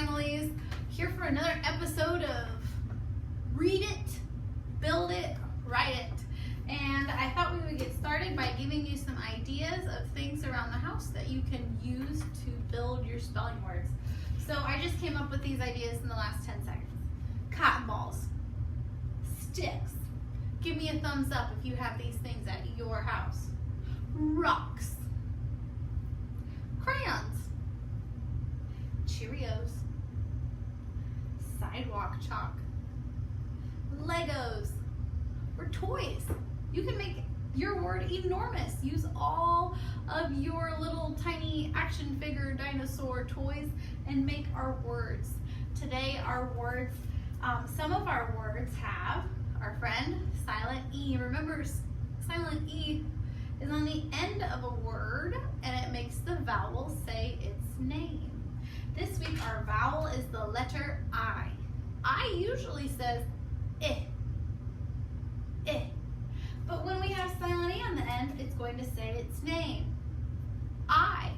families, here for another episode of Read It, Build It, Write It. And I thought we would get started by giving you some ideas of things around the house that you can use to build your spelling words. So I just came up with these ideas in the last 10 seconds. Cotton balls, sticks. Give me a thumbs up if you have these things at your house. Rocks, crayons, Cheerios, sidewalk chalk, Legos, or toys. You can make your word enormous. Use all of your little tiny action figure dinosaur toys and make our words. Today our words, some of our words have our friend silent E. Remember, silent E is on the end of a word and it makes the vowel say its name. This week our vowel is the letter I. I usually says eh, eh. But when we have silent E on the end, it's going to say its name. I.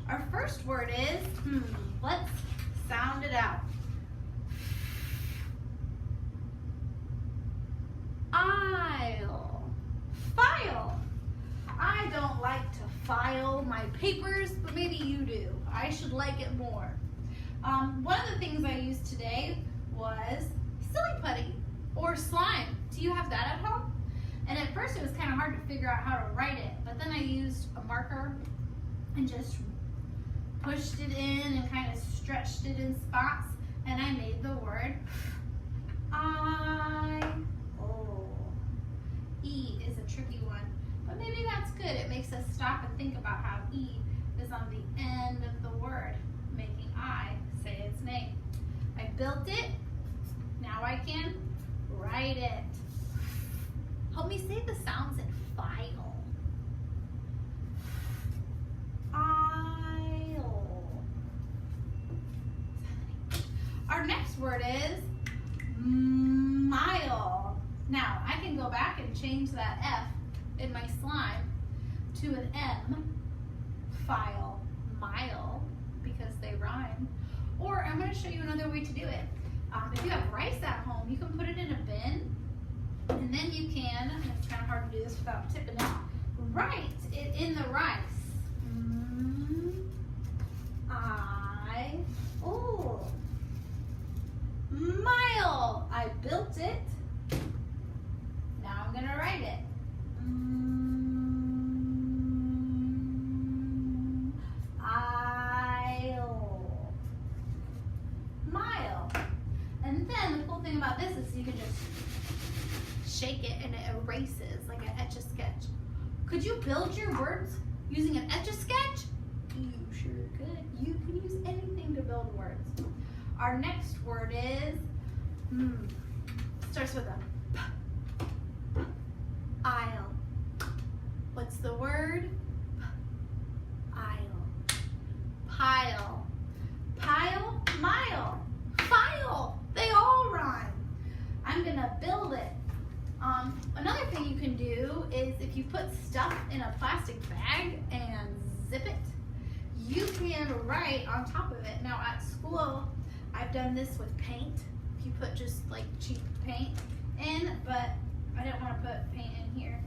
Our first word is, let's sound it out. Aisle. File. I don't like to file my papers, but maybe you do. I should like it more. One of the things I used today was silly putty or slime. Do you have that at home? And at first it was kind of hard to figure out how to write it, but then I used a marker and just pushed it in and kind of stretched it in spots, and I made the word I. Oh, E is a tricky one, but maybe that's good. It makes us stop and think about how E is on the end of the word, making I say its name. I built it, now I can write it. Help me say the sounds in file. Aisle. Our next word is mile. Now, I can go back and change that F in my slime to an M, file, mile, because they rhyme. Or I'm going to show you another way to do it. If you have rice at home, you can put it in a bin, and then you can, and it's kind of hard to do this without tipping it, write it in the rice. Mile. I built it. Now I'm going to write it. Aisle. Mile. And then the cool thing about this is you can just shake it and it erases like an Etch-a-Sketch. Could you build your words using an Etch-a-Sketch? You sure could. You can use anything to build words. Our next word is, starts with a P. Aisle. What's the word? P. Aisle. Pile. Pile, mile. File. They all rhyme. I'm gonna build it. Another thing you can do is if you put stuff in a plastic bag and zip it, you can write on top of it. Now at school, I've done this with paint. If you put just like cheap paint in, but I didn't want to put paint in here.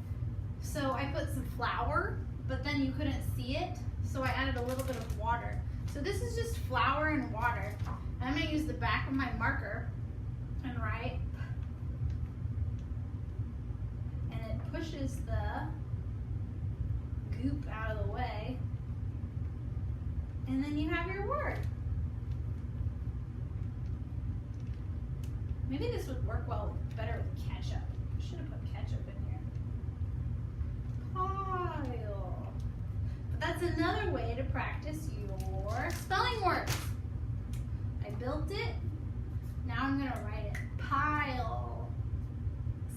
So I put some flour, but then you couldn't see it, so I added a little bit of water. So this is just flour and water. And I'm gonna use the back of my marker and write, and it pushes the goop out of the way, and then you have your word. Maybe this would work better with ketchup. I should have put ketchup in here. Pile. But that's another way to practice your spelling words. I built it. Now I'm going to write it. Pile.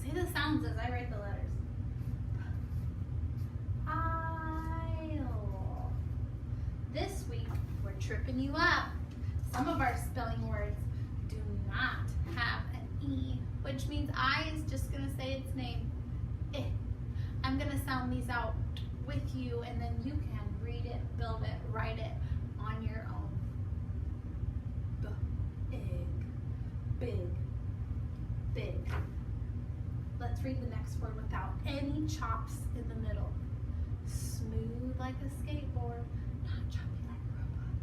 Say the sounds as I write the letters. Pile. This week, we're tripping you up. Some of our spelling words do not have an E, which means I is just going to say its name. Eh. I'm going to sound these out with you, and then you can read it, build it, write it on your own. big, big. Let's read the next word without any chops in the middle. Smooth like a skateboard, not choppy like a robot.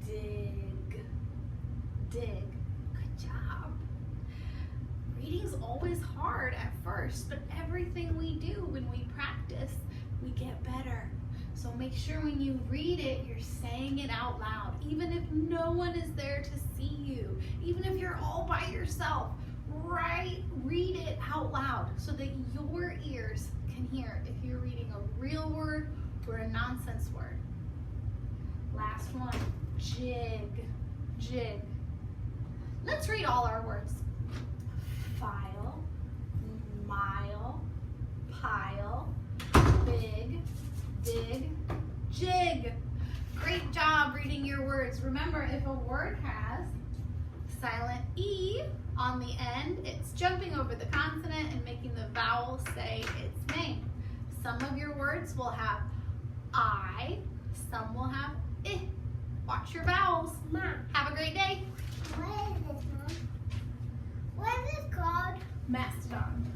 Dig, dig. Good job. Reading's always hard at first, but everything we do when we practice, we get better. So make sure when you read it, you're saying it out loud, even if no one is there to see you, even if you're all by yourself. Read it out loud so that your ears can hear if you're reading a real word or a nonsense word. Last one, jig, jig. Let's read all our words. File, mile, pile, big, dig, jig. Great job reading your words. Remember, if a word has silent E on the end, it's jumping over the consonant and making the vowel say its name. Some of your words will have I, some will have I. Watch your vowels. Mom. Have a great day. What is this, Mom? What is this called? Mastodon.